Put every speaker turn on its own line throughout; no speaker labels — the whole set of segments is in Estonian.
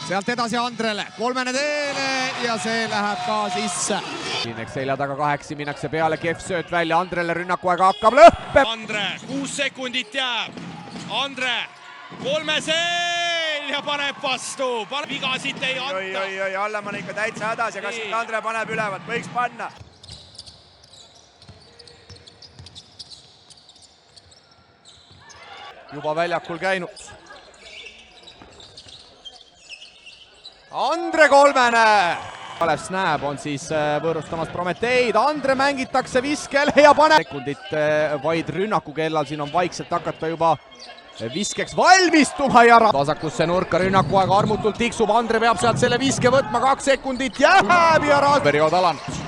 sealt edasi Andrele, kolmene teele ja see läheb ka sisse.
Linneks selja taga 8, minnakse peale, kehv sööt välja Andrele, rünnakuaega hakkab lõppe.
Andre, 6 sekundit jääb. Andre, kolmeseel ja paneb vastu. Vigasid ei anta.
Oi, Allemann ikka täitsa hädas ja kas Andre paneb ülevat, võiks panna.
Juba väljakul käinud. Andre kolmene! Kalev Snääb on siis võõrustamas Prometeid, Andre mängitakse viskele ja paneb sekundit vaid rünnakukellal, siin on vaikselt hakata juba viskeks valmistuma ja vasakusse nurka rünnakuaega armutult tiksub, Andre peab sealt selle viske võtma, 2 sekundit jääb ja periood alanud.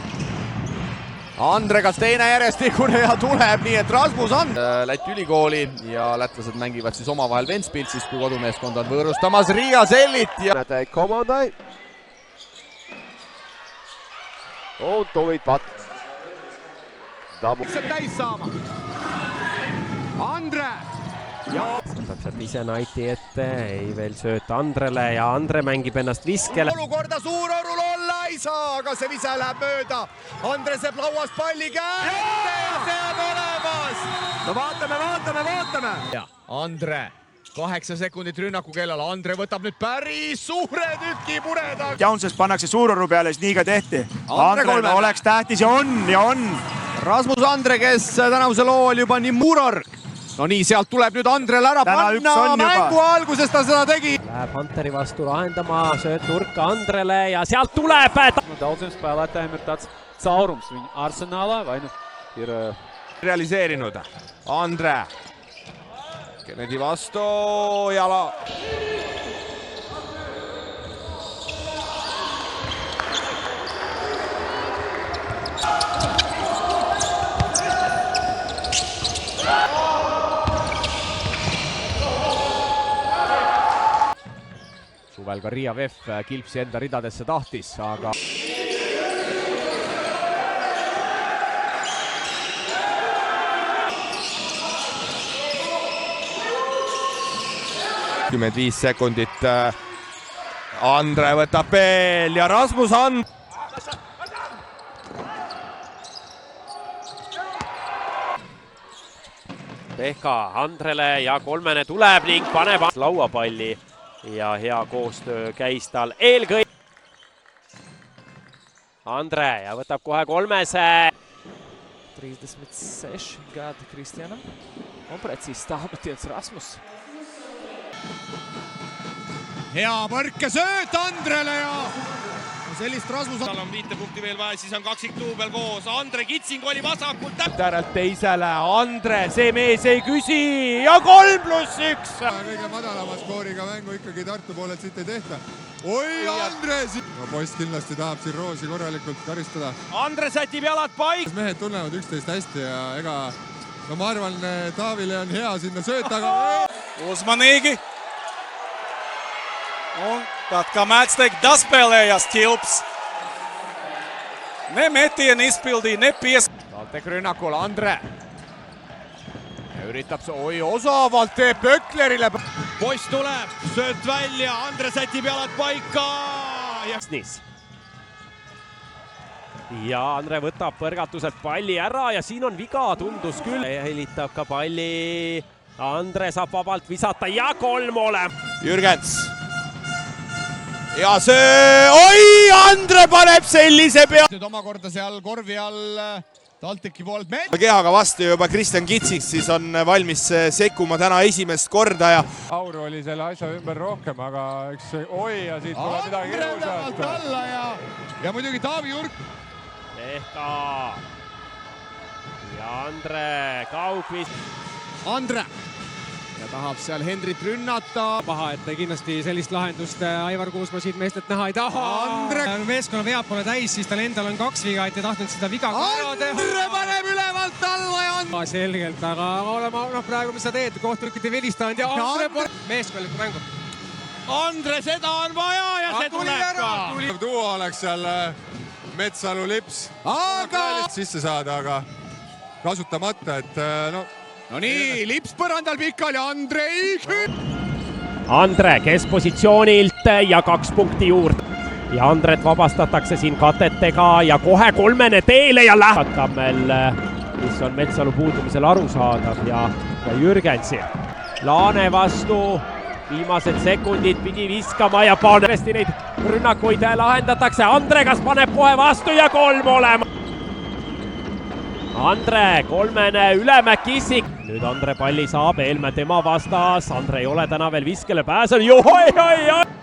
Andre kas teine järjestikune ja tuleb, nii et Rasmus on Läti ülikooli ja lätlased mängivad siis omavahel Ventspilsis, kui kodumeeskond on võõrustamas Riia Sellit ja
komandai. On tulid pat.
Täis saama. Andre!
Saab sealt ise Naiti ette, ei veel sööt Andrele ja Andre mängib ennast viskele.
Olukorda Suurorul olla ei saa, aga see vise läheb mööda. Andre seeb lauast palli kätte ja see on olemas. No vaatame. Ja Andre, 8 sekundit rünnakukellal. Andre võtab nüüd päris suure tüki pureda.
Jaunsest pannakse Suuroru peale, siis nii ka tehti. Andrele oleks tähtis ja on.
Rasmus Andre, kes tänavuse loo oli juba nii murarg. No nii, sealt tuleb nüüd Andrel ära panna, mängu alguses ta seda tegi.
Läheb Hunteri vastu lahendama, sööt nurka Andrele ja sealt tuleb.
Daudziem spēlētājiem ir tāds caurums viņa arsenālā, vai nu ir
realiseerinud. Andre, Kennedy vastu, jala. Suvel ka Riia VEF Kilpsi enda ridadesse tahtis, aga 25 sekundit. Andre võtab veel ja Rasmus on.
Pehka Andrele ja kolmene tuleb ning paneb lauapalli ja hea koostöö käis tal eelkõige. Andre ja võtab kohe kolmese.
36 gadu Kristianam un precīzi stāvoties Rasmus.
Hea põrkesööt Andrele ja sellist Rasmus
Tal on 5 punkti veel vaja, siis on kaksikduubel koos. Andre Kitsing oli vasakult.
Järelt teisele, Andre, see mees ei küsi ja 3+1.
Kõige madalama skooriga mängu ikkagi Tartu poolelt siit ei tehta. Oi, Andre! No poiss kindlasti tahab siin Roosi korralikult karistada.
Andre sätib jalad paik.
Mehed tunnevad üksteist hästi ja ega, no ma arvan, Taavile on hea sinna sööta, aga...
Uzmanīgi. Un tad, kā mēdz teikt, daspēlējās Kilps. Ne metieni izpildīja, ne
TalTech rünnakul Andre. Ja üritab see, osavalt teeb Böcklerile.
Poiss tuleb, sööt välja, Andre sätib jalad paika.
Ja Andre võtab põrgatuselt palli ära ja siin on viga, tundus küll. Helitab ka palli. Andre saab vabalt visata ja 3 ole.
Jürgens. Ja see, Andre paneb sellise pea.
Nüüd omakorda seal korvi all TalTechi poolt
kehaga vastu juba Kristjan Kitsing, siis on valmis sekkuma täna esimest korda ja...
Auru oli selle asja ümber rohkem, aga üks ja siit tuleb midagi
Andre ülevalt alla ja muidugi Taavi Jurk.
Pehka. Ja Andre Kaugvist.
Andre. Ja tahab seal Hendrit rünnata.
Paha, et kindlasti sellist lahendust Aivar Kuusma siit meestelt näha ei taha.
Andre.
Meeskonna vead pole täis, siis tal endal on 2 viga, et ei tahtnud seda viga ära teha.
Andre paneb ülevalt alla ja on...
Selgelt, aga olema praegu, mis sa teed, kohtunikud ei vilistanud ja Andre meeskondlikku mängu.
Andre, seda on vaja ja see tuleb ka.
Duo oleks seal Metsalu Lips.
Aga...
Sisse saada, aga kasutamata, et no...
No nii, Lips põrandal pikal ja Andrei.
Andre keskpositsioonilt ja 2 punkti juurde. ja Andret vabastatakse siin katetega ja kohe kolmene teele ja läheb Tammel, mis on Metsalu puudumisel arusaadav ja Jürgensi. Laane vastu, viimased sekundid pidi viskama ja panesti neid rünnakuid lahendatakse. Andre, kas paneb kohe vastu ja 3 olema. Andre, kolmene Ülemäki isik. Nüüd Andre palli saab, Helme tema vastas. Andre ei ole täna veel viskele pääsenud.